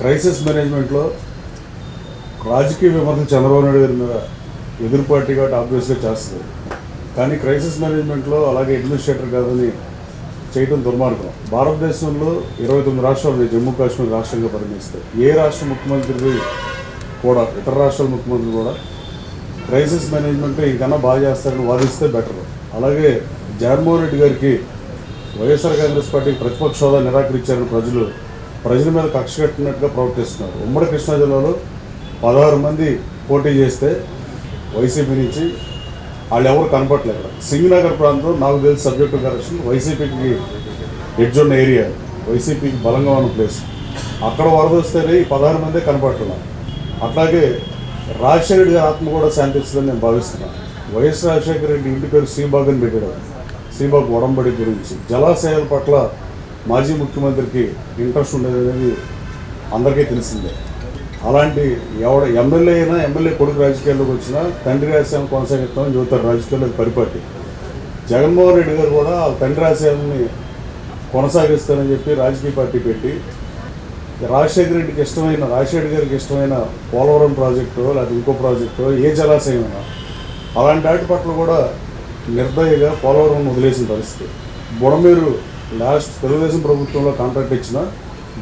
Crisis మేనేజ్మెంట్లో రాజకీయ విమర్శలు చంద్రబాబు నాయుడు గారి మీద ఎదురు పార్టీ కాబట్టి ఆబ్వియస్గా చేస్తుంది. కానీ క్రైసిస్ మేనేజ్మెంట్లో అలాగే అడ్మినిస్ట్రేటర్ కాదని చేయడం దుర్మార్గం. భారతదేశంలో 29 రాష్ట్రాలు జమ్మూ కాశ్మీర్ రాష్ట్రంగా పరిగణిస్తాయి. ఏ రాష్ట్ర ముఖ్యమంత్రి కూడా ఇతర రాష్ట్రాల ముఖ్యమంత్రులు కూడా క్రైసిస్ మేనేజ్మెంట్ ఇంకన్నా బాగా చేస్తారని వాదిస్తే బెటర్. అలాగే జగన్మోహన్ రెడ్డి గారికి వైఎస్ఆర్ కాంగ్రెస్ పార్టీకి ప్రతిపక్ష హోదా నిరాకరించారని ప్రజల మీద కక్ష కట్టినట్టుగా ప్రవర్తిస్తున్నారు. ఉమ్మడి కృష్ణా జిల్లాలో 16 మంది పోటీ చేస్తే వైసీపీ నుంచి వాళ్ళు ఎవరు కనపట్లేదు. సింగనగర్ ప్రాంతం నాకు తెలిసి సబ్జెక్టు కరెక్షన్ వైసీపీకి ఎడ్జ్ ఉన్న ఏరియా, వైసీపీకి బలంగా ఉన్న ప్లేస్. అక్కడ వరద వస్తేనే ఈ 16 మందే కనపడుతున్నారు. అట్లాగే రాజశేఖర రెడ్డి గారి ఆత్మ కూడా శాంతిస్తుందని నేను భావిస్తున్నాను. వైఎస్ రాజశేఖర రెడ్డి ఇంటి పేరు శ్రీబాగ్ అని పెట్టాడు. శ్రీబాగ్ ఒడంబడి గురించి జలాశయాల పట్ల మాజీ ముఖ్యమంత్రికి ఇంట్రెస్ట్ ఉండేది అందరికీ తెలిసిందే. అలాంటి ఎమ్మెల్యే కొడుకు రాజకీయాల్లోకి వచ్చినా తండ్రి ఆశయాలను కొనసాగిస్తామని చెబుతారు రాజకీయాల్లో పరిపాటి. జగన్మోహన్ రెడ్డి గారు కూడా తండ్రి ఆశయాలని కొనసాగిస్తానని చెప్పి రాజకీయ పార్టీ పెట్టి రాజశేఖర గారికి ఇష్టమైన పోలవరం ప్రాజెక్టు లేకపోతే ఇంకో ప్రాజెక్టు ఏ జలాశయం అయినా అలాంటి వాటి పట్ల కూడా నిర్దయగా పోలవరం వదిలేసిన పరిస్థితి. బుడమేరు లాస్ట్ తెలుగుదేశం ప్రభుత్వంలో కాంట్రాక్ట్ ఇచ్చినా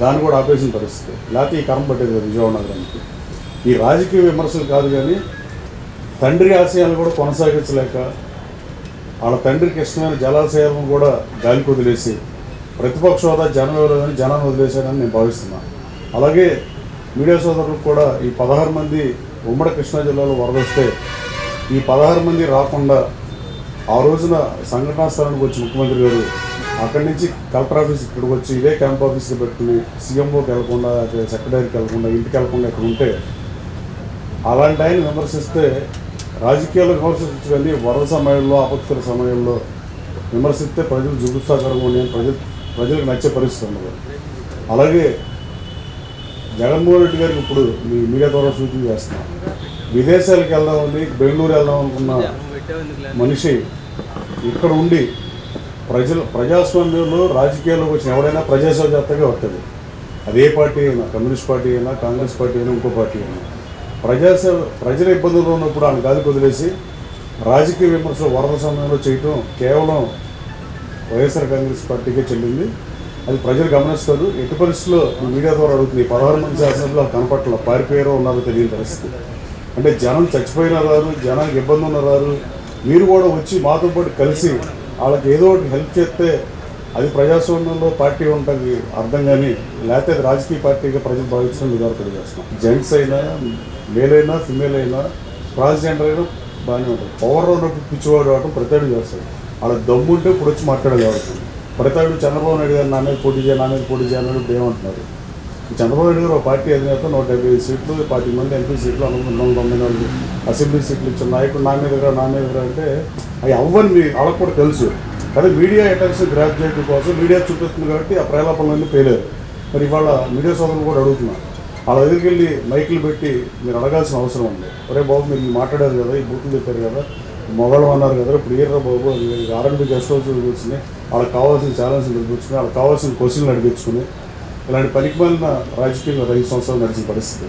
దాన్ని కూడా ఆపేసిన పరిస్థితి. లేకపోతే ఈ కరం పట్టేది కదా విజయవాడ నగరానికి. ఈ రాజకీయ విమర్శలు కాదు కానీ తండ్రి ఆశయాలను కూడా కొనసాగించలేక వాళ్ళ తండ్రికి ఇష్టమైన జలాశయాలను కూడా గాలికి వదిలేసి ప్రతిపక్ష హోదా జనాన్ని వదిలేశారని నేను భావిస్తున్నాను. అలాగే మీడియా సోదరులకు కూడా ఈ 16 మంది ఉమ్మడి కృష్ణా జిల్లాలో వరదొస్తే ఈ 16 మంది రాకుండా ఆ రోజున సంఘటనా స్థలానికి వచ్చి ముఖ్యమంత్రి గారు అక్కడి నుంచి కలెక్టర్ ఆఫీస్ ఇక్కడికి వచ్చి ఇదే క్యాంప్ ఆఫీస్లో పెట్టుకుని సీఎంఓకి వెళ్లకుండా సెక్రటరీకి వెళ్లకుండా ఇంటికి వెళ్లకుండా ఇక్కడ ఉంటే అలాంటి ఆయన విమర్శిస్తే రాజకీయాల్లో విమర్శించచ్చు కానీ వరద సమయంలో ఆపత్తుల సమయంలో విమర్శిస్తే ప్రజలు జుగుప్సాకరంగా ఉండే ప్రజలకు నచ్చే పరిస్థితి ఉండదు. అలాగే జగన్మోహన్ రెడ్డి గారికి ఇప్పుడు మీ మీడియా ద్వారా సూచన చేస్తున్నాం. విదేశాలకు వెళ్దామని బెంగళూరు వెళ్దాం అనుకున్న మనిషి ఇక్కడ ఉండి ప్రజాస్వామ్యంలో రాజకీయాల్లోకి వచ్చిన ఎవరైనా ప్రజాస్వామ్యతగా వస్తుంది. అదే పార్టీ అయినా, కమ్యూనిస్ట్ పార్టీ అయినా, కాంగ్రెస్ పార్టీ అయినా, ఇంకో పార్టీ అయినా ప్రజల ఇబ్బందుల్లో ఉన్నప్పుడు ఆయన గాలికి వదిలేసి రాజకీయ విమర్శలు వరద సమయంలో చేయటం కేవలం వైఎస్ఆర్ కాంగ్రెస్ పార్టీకే చెల్లింది. అది ప్రజలు గమనిస్తారు. ఎట్టి పరిస్థితుల్లో మీడియా ద్వారా అడుగుతుంది. 16 మంది శాసనసభ్యులు పక్కన పారిపోయారో ఉన్నారో తెలియని పరిస్థితి. అంటే జనం చచ్చిపోయినా రారు, జనానికి ఇబ్బంది ఉన్న రారు. మీరు కూడా వచ్చి మాతో పాటు కలిసి వాళ్ళకి ఏదో ఒకటి హెల్ప్ చేస్తే అది ప్రజాస్వామ్యంలో పార్టీ ఉంటుంది అర్థం. కానీ లేకపోతే అది రాజకీయ పార్టీగా ప్రజలు భావించడం విధాలు తెలియజేస్తున్నాం. జెంట్స్ అయినా, మేల్ అయినా, ఫిమేల్ అయినా, ట్రాన్స్జెండర్ అయినా బాగానే ఉంటుంది. పవర్లో ఉన్నప్పుడు పిచ్చివాడు అవడం ప్రతివాడు చేస్తాడు. వాళ్ళ దమ్ముంటే ఇప్పుడు వచ్చి మాట్లాడేది కాబట్టి ప్రతివాడు చంద్రబాబు నాయుడు గారు నా మీద పోటీ చేయాలని ఇప్పుడు ఏమంటున్నారు. చంద్రబాబు నాయుడు గారు ఒక పార్టీ అధినేత 155 సీట్లు, 10 మంది ఎంపీ సీట్లు, 294 అసెంబ్లీ సీట్లు ఇచ్చిన నాయకుడు నా మీద అంటే అవి అవ్వని వాళ్ళకు కూడా తెలుసు. కానీ మీడియా అటెన్షన్ గ్రాప్ చేయడం కోసం మీడియా చూపిస్తుంది కాబట్టి ఆ ప్రలాపనలన్నీ పేలేరు. మరి ఇవాళ మీడియా సోదరులు కూడా అడుగుతున్నారు. వాళ్ళ దగ్గరికి వెళ్ళి మైకులు పెట్టి మీరు అడగాల్సిన అవసరం ఉంది. ఒరే బాబు మీరు మాట్లాడారు కదా, ఈ బూతులు చెప్పారు కదా, మొగలు అన్నారు కదా, ఇప్పుడు ఏర్రా బాబు R&B గెస్ట్ హౌస్ కూర్చుని వాళ్ళకి కావాల్సిన ఛాలెంజ్లు తెచ్చుకుని వాళ్ళకి కావాల్సిన క్వశ్చన్లు అడిగించుకుని ఇలాంటి పనికిమాలిన రాజకీయంగా 5 సంవత్సరాలు నడిచిన పరిస్థితి.